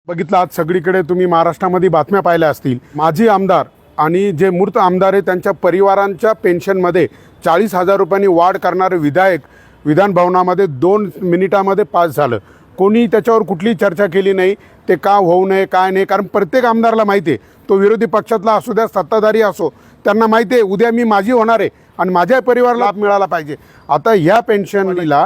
बघितलं आज सगळीकडे तुम्ही महाराष्ट्रामध्ये बातम्या पाहिल्या असतील। माजी आमदार आणि जे मूर्त आमदार आहे त्यांच्या परिवारांच्या पेन्शनमध्ये 40,000 रुपयांनी वाढ करणारे विधायक विधान भवनामध्ये 2 मिनिटांमध्ये पास झालं। कोणी त्याच्यावर कुठलीही चर्चा केली नाही। ते का होऊ नये काय नाही, कारण प्रत्येक आमदाराला माहिती आहे, तो विरोधी पक्षातला असू द्या सत्ताधारी असो, त्यांना माहिती आहे उद्या मी माझी होणार आहे आणि माझ्या परिवाराला लाभ मिळाला पाहिजे। आता ह्या पेन्शनला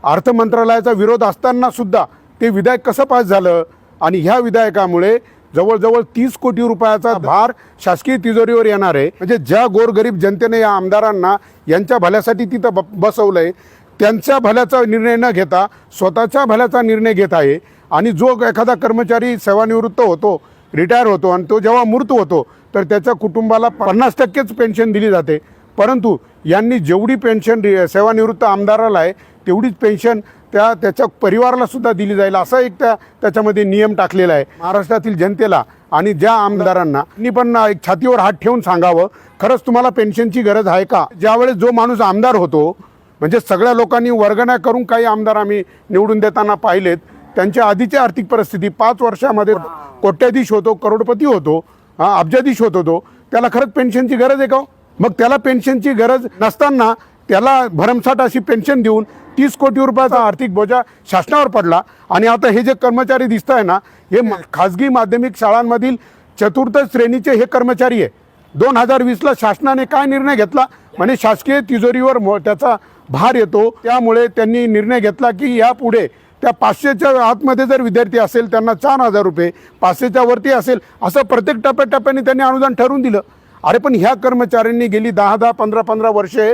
अर्थ मंत्रालयाचा विरोध असताना सुद्धा ते विधायक कसं पास झालं आणि ह्या विधायकामुळे जवळजवळ 30 कोटी रुपयाचा भार शासकीय तिजोरीवर येणार आहे। म्हणजे ज्या गोरगरीब जनतेने या आमदारांना यांच्या भल्यासाठी तिथं बसवलंय, त्यांच्या भल्याचा निर्णय न घेता स्वतःच्या भल्याचा निर्णय घेत आहे। आणि जो एखादा कर्मचारी सेवानिवृत्त होतो, रिटायर होतो आणि तो जेव्हा मृत होतो तर त्याच्या कुटुंबाला 50%च पेन्शन दिली जाते, परंतु यांनी जेवढी पेन्शन सेवानिवृत्त आमदाराला आहे तेवढीच पेन्शन त्याच्या परिवाराला सुद्धा दिली जाईल, असा एक त्याच्यामध्ये नियम टाकलेला आहे। महाराष्ट्रातील जनतेला आणि ज्या आमदारांना मी पण एक छातीवर हात ठेवून सांगावं, खरंच तुम्हाला पेन्शनची गरज आहे का? ज्यावेळेस जो माणूस आमदार होतो, म्हणजे सगळ्या लोकांनी वर्गण्या करून काही आमदार आम्ही निवडून देताना पाहिलेत, त्यांच्या आधीची आर्थिक परिस्थिती 5 वर्षामध्ये कोट्याधीश होतो, करोडपती होतो, अब्जाधीश होतो, तो त्याला खरंच पेन्शनची गरज आहे का? मग त्याला पेन्शनची गरज नसताना त्याला भरमसाठ अशी पेन्शन देऊन 30 कोटी रुपयाचा आर्थिक बोजा शासनावर पडला। आणि आता हे जे कर्मचारी दिसत आहे ना, हे खाजगी माध्यमिक शाळांमधील चतुर्थ श्रेणीचे हे कर्मचारी आहे। 2020ला शासनाने काय निर्णय घेतला, म्हणजे शासकीय तिजोरीवर त्याचा भार येतो, त्यामुळे त्यांनी निर्णय घेतला की यापुढे त्या 500च्या आतमध्ये जर विद्यार्थी असेल त्यांना 4,000 रुपये, 500च्या वरती असेल असं प्रत्येक टप्प्याटप्प्याने त्यांनी अनुदान ठरवून दिलं। अरे पण ह्या कर्मचाऱ्यांनी गेली 10-10, 15-15 वर्षे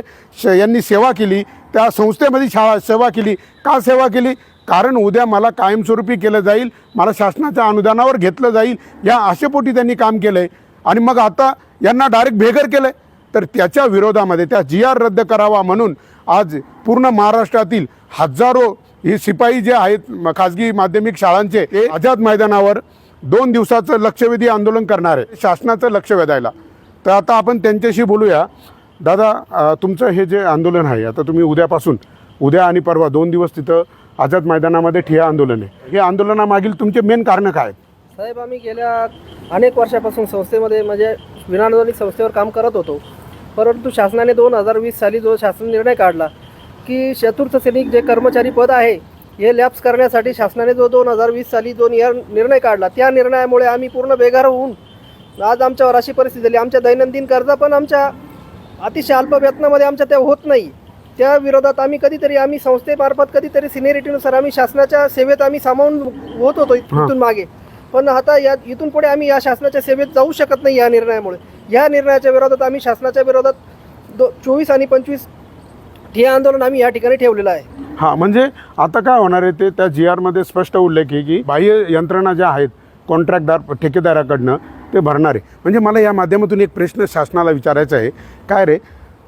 यांनी सेवा केली, त्या संस्थेमध्ये सेवा केली। का सेवा केली? कारण उद्या मला कायमस्वरूपी केलं जाईल, मला शासनाच्या अनुदानावर घेतलं जाईल, या आशेपोटी त्यांनी काम केलं आहे। आणि मग आता यांना डायरेक्ट बेघर केलं आहे, तर त्याच्या विरोधामध्ये त्या GR रद्द करावा म्हणून आज पूर्ण महाराष्ट्रातील हजारो हे शिपाई जे आहेत खाजगी माध्यमिक शाळांचे, ते आझाद मैदानावर 2 दिवसाचं लक्षवेधी आंदोलन करणार आहे शासनाचं लक्ष वेधायला। तर आता आपण त्यांच्याशी बोलूया। दादा, तुमचं हे जे आंदोलन आहे, आता तुम्ही उद्या आणि परवा 2 दिवस तिथं आझाद मैदानामध्ये ठिय्या आंदोलन आहे, हे आंदोलनामागील तुमचे मेन कारण काय आहेत? साहेब, आम्ही गेल्या अनेक वर्षापासून संस्थेमध्ये म्हणजे विनाअनुदानित संस्थेवर काम करत होतो, परंतु शासनाने 2020 साली जो शासन निर्णय काढला की चतुर्थ श्रेणी जे कर्मचारी पद आहे हे लॅप्स करण्यासाठी शासनाने जो 2020 साली जो निर्णय काढला, त्या निर्णयामुळे आम्ही पूर्ण बेघर होऊन आज आमच्यावर अशी परिस्थिती झाली। आमच्या दैनंदिन गरजा पण आमच्या अतिशय अल्प वेतनामध्ये आमच्या त्या होत नाही। त्या विरोधात आम्ही संस्थेमार्फत कधीतरी सिनियरिटीनुसार आम्ही शासनाच्या सेवेत आम्ही सामावून होत होतो इथून मागे, पण आता इथून पुढे आम्ही या शासनाच्या सेवेत जाऊ शकत नाही या निर्णयामुळे। या निर्णयाच्या विरोधात आम्ही शासनाच्या विरोधात 24 आणि 25 ठिय्या आंदोलन आम्ही या ठिकाणी ठेवलेलं आहे। हां, म्हणजे आता काय होणार आहे ते त्या GR मध्ये स्पष्ट उल्लेख आहे की बाह्य यंत्रणा ज्या आहेत कॉन्ट्रॅक्टदार ठेकेदाराकडनं ते भरणार आहे। म्हणजे मला या माध्यमातून एक प्रश्न शासनाला विचारायचा आहे, काय रे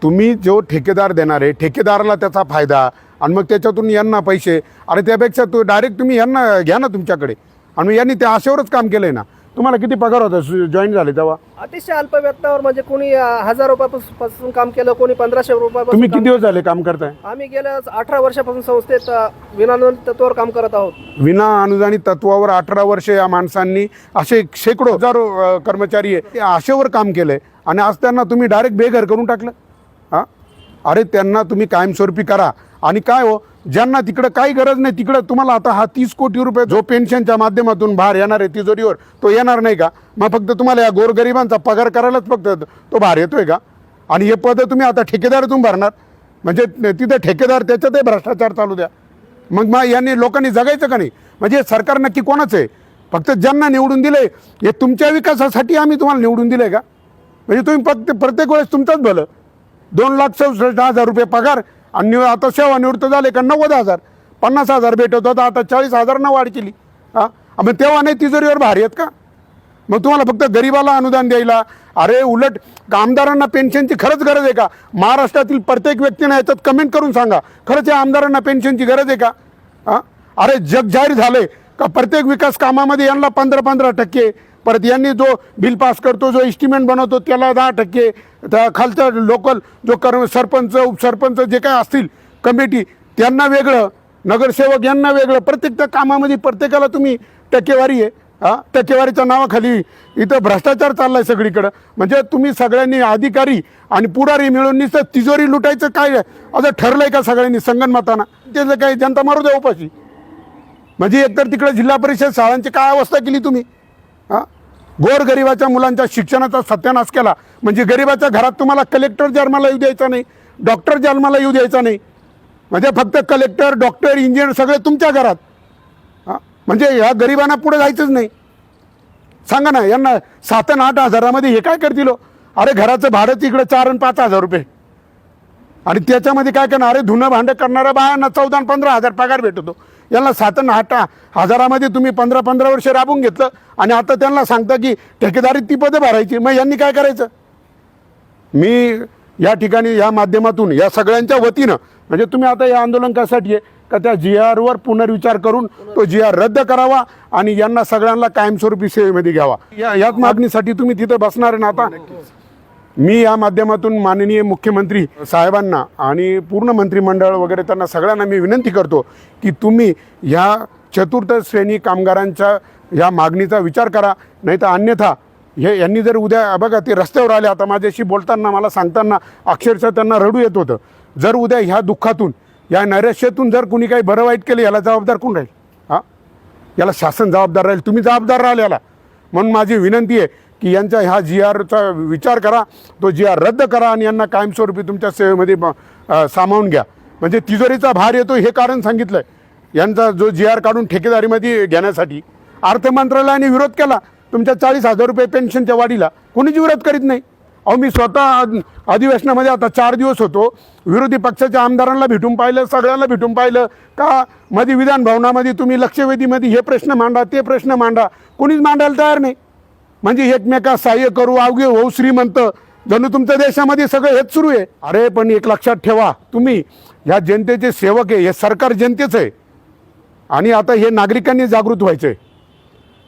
तुम्ही जो ठेकेदार देणार आहे, ठेकेदाराला त्याचा फायदा आणि मग त्याच्यातून यांना पैसे, अरे त्यापेक्षा डायरेक्ट तुम्ही यांना घ्या ना तुमच्याकडे, आणि यांनी त्या आशेवरच काम केलं आहे ना। तुम्हाला किती पगार होता जॉईन झाले तेव्हा? अतिशय अल्प वेतनावर, म्हणजे कोणी 1000 रुपयापासून काम केलं, कोणी 1500 रुपयापासून। तुम्ही किती दिवस झाले काम करताय? आम्ही गेल्या 18 वर्षापासून संस्थेत विनाअनुदानित तत्वावर काम करत आहोत। विना अनुदानित तत्वावर 18 वर्ष या माणसांनी असे शेकडो हजारो कर्मचारी आहे ते आशेवर काम केलंय आणि आज त्यांना तुम्ही डायरेक्ट बेघर करून टाकलं। हां, अरे त्यांना तुम्ही कायमस्वरूपी करा। आणि काय हो, ज्यांना तिकडं काही गरज नाही तिकडं तुम्हाला आता हा 30 कोटी रुपये जो पेन्शनच्या माध्यमातून भार येणार आहे तिजोरीवर, तो येणार नाही का? मग फक्त तुम्हाला या गोरगरिबांचा पगार करायलाच फक्त तो भार येतोय का? आणि हे पद तुम्ही आता ठेकेदारातून भरणार, म्हणजे तिथं ठेकेदार त्याच्यातही भ्रष्टाचार चालू द्या। मग यांनी लोकांनी जगायचं का नाही? म्हणजे सरकार नक्की कोणाचं आहे? फक्त ज्यांना निवडून दिले हे तुमच्या विकासासाठी आम्ही तुम्हाला निवडून दिले का? म्हणजे तुम्ही फक्त प्रत्येक वेळेस तुमचंच भलं। 2,67,000 रुपये पगार आणि आता सेवानिवृत्त झाले का 90,000, 50,000 भेटत होता, आता 40,000 वाढ केली। हां, मग तेव्हा नाही तिजोरीवर भारी आहेत का? मग तुम्हाला फक्त गरीबाला अनुदान द्यायला? अरे उलट आमदारांना पेन्शनची खरंच गरज आहे का? महाराष्ट्रातील प्रत्येक व्यक्तीने याच्यात कमेंट करून सांगा, खरंच या आमदारांना पेन्शनची गरज आहे का? हां, अरे जग जाहीर झाले का प्रत्येक विकास कामामध्ये यांना 15% परत यांनी जो बिल पास करतो, जो एस्टिमेट बनवतो त्याला 10%, त्या खालच्या लोकल जो सरपंच उपसरपंच जे काय असतील कमिटी त्यांना वेगळं, नगरसेवक यांना वेगळं, प्रत्येक त्या कामामध्ये प्रत्येकाला तुम्ही टक्केवारी आहे। टक्केवारीच्या नावाखाली इथं भ्रष्टाचार चाललाय सगळीकडं. म्हणजे तुम्ही सगळ्यांनी अधिकारी आणि पुढारी मिळून नुसतं तिजोरी लुटायचं काय असं ठरलंय का सगळ्यांनी संगनमताना? त्याचं काही जनता मारू द्या उपाशी. म्हणजे एकतर तिकडे जिल्हा परिषद शाळांची काय अवस्था केली तुम्ही. गोरगरिबाच्या मुलांच्या शिक्षणाचा सत्यानाश केला. म्हणजे गरिबाच्या घरात तुम्हाला कलेक्टर जन्माला येऊ द्यायचा नाही, डॉक्टर जन्माला येऊ द्यायचा नाही. म्हणजे फक्त कलेक्टर, डॉक्टर, इंजिनियर सगळे तुमच्या घरात. म्हणजे ह्या गरिबांना पुढे जायचंच नाही. सांगा ना, यांना 7 आणि 8 हजारामध्ये हे काय करतील? अरे घराचं भाडंच इकडे 4 आणि 5 हजार रुपये, आणि त्याच्यामध्ये काय करणार? अरे धुणं भांडं करणाऱ्या बायांना 14 आणि 15 हजार पगार भेटतो. यांना 7 आणि 8 हजारामध्ये तुम्ही 15 वर्ष राबून घेतलं, आणि आता त्यांना सांगता की ठेकेदारीत ती पदं भरायची. मग यांनी काय करायचं? मी या ठिकाणी या माध्यमातून या सगळ्यांच्या वतीनं, म्हणजे तुम्ही आता या आंदोलन कशासाठी आहे का? त्या GR वर पुनर्विचार करून तो GR रद्द करावा आणि यांना सगळ्यांना कायमस्वरूपी सेवेमध्ये घ्यावा. याच मागणीसाठी तुम्ही तिथं बसणार आहे ना. आता मी या माध्यमातून माननीय मुख्यमंत्री साहेबांना आणि पूर्ण मंत्रिमंडळ वगैरे त्यांना सगळ्यांना मी विनंती करतो की तुम्ही ह्या चतुर्थ श्रेणी कामगारांच्या या मागणीचा विचार करा. नाही तर अन्यथा यांनी जर उद्या बघा ते रस्त्यावर आले, आता माझ्याशी बोलताना मला सांगताना अक्षरशः त्यांना रडू येत होतं. जर उद्या ह्या दुःखातून, या नैराश्यातून जर कुणी काही बरं वाईट केलं, याला जबाबदार कोण राहील? याला शासन जबाबदार राहील, तुम्ही जबाबदार राहाल याला. म्हणून माझी विनंती आहे की यांच्या ह्या GRचा विचार करा, तो GR रद्द करा आणि यांना कायमस्वरूपी तुमच्या सेवेमध्ये सामावून घ्या. म्हणजे तिजोरीचा भार येतो हे कारण सांगितलं आहे. यांचा जो GR काढून ठेकेदारीमध्ये घेण्यासाठी अर्थ मंत्रालयाने विरोध केला. तुमच्या 40,000 रुपये पेन्शनच्या वाढीला कोणीच विरोध करीत नाही. अहो मी स्वतः अधिवेशनामध्ये आता 4 दिवस होतो, विरोधी पक्षाच्या आमदारांना भेटून पाहिलं, सगळ्यांना भेटून पाहिलं का मध्ये विधान भवनामध्ये तुम्ही लक्षवेधीमध्ये हे प्रश्न मांडा, ते प्रश्न मांडा, कोणीच मांडायला तयार नाही. म्हणजे एकमेका सहाय्य करू, अवघे होऊ श्रीमंत, जणू तुमच्या देशामध्ये सगळं हेच सुरू आहे. अरे पण एक लक्षात ठेवा, तुम्ही ह्या जनतेचे सेवक आहे, हे सरकार जनतेचं आहे, आणि आता हे नागरिकांनी जागृत व्हायचं आहे.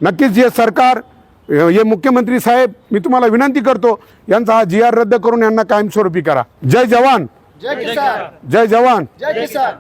नक्कीच हे सरकार, हे मुख्यमंत्री साहेब, मी तुम्हाला विनंती करतो यांचा हा GR रद्द करून यांना कायमस्वरूपी करा. जय जवान, जय किसान, जय जवान, जय किसान.